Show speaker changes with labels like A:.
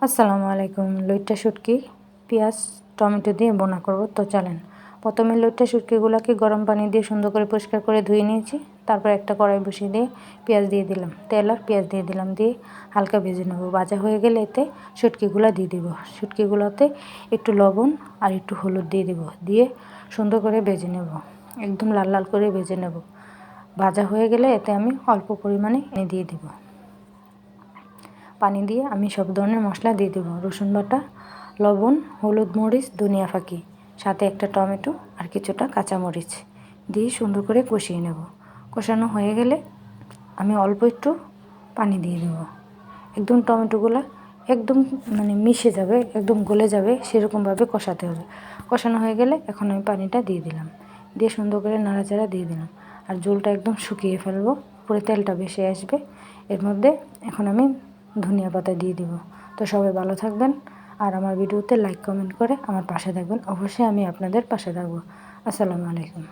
A: আসসালামু আলাইকুম। লইট্টা শুটকি পেঁয়াজ টমেটো দিয়ে বোনা করব। তো চলেন, প্রথমে লইট্টা শুটকিগুলোকে গরম পানি দিয়ে সুন্দর করে পরিষ্কার করে ধুয়ে নিয়েছি। তারপর একটা কড়াই বসিয়ে দিয়ে পেঁয়াজ দিয়ে দিলাম, তেল আর পেঁয়াজ দিয়ে দিলাম, দিয়ে হালকা ভেজে নেব। ভাজা হয়ে গেলে এতে শুটকিগুলো দিয়ে দিব। শুটকিগুলোতে একটু লবণ আর একটু হলুদ দিয়ে দিব, দিয়ে সুন্দর করে ভেজে নেব, একদম লাল লাল করে ভেজে নেব। ভাজা হয়ে গেলে এতে আমি অল্প পরিমাণে দিয়ে দিব। পানি দিয়ে আমি সব ধরনের মশলা দিয়ে দেবো, রসুন বাটা, লবণ, হলুদ, মরিচ, ধনিয়া ফাঁকি, সাথে একটা টমেটো আর কিছুটা কাঁচামরিচ দিয়ে সুন্দর করে কষিয়ে নেব। কষানো হয়ে গেলে আমি অল্প একটু পানি দিয়ে দেবো। একদম টমেটোগুলো একদম মিশে যাবে, একদম গলে যাবে, সেরকমভাবে কষাতে হবে। কষানো হয়ে গেলে এখন আমি পানিটা দিয়ে দিলাম, দিয়ে সুন্দর করে নাড়াচাড়া দিয়ে দিলাম। আর ঝোলটা একদম শুকিয়ে ফেলবো, পুরো তেলটা বেশি আসবে। এর মধ্যে এখন আমি ধনিয়া পাতা দিয়ে দিব। তো সবাই ভালো থাকবেন, আর আমার ভিডিওতে লাইক কমেন্ট করে আমার পাশে থাকবেন। অবশ্যই আমি আপনাদের পাশে থাকবো। আসসালামু আলাইকুম।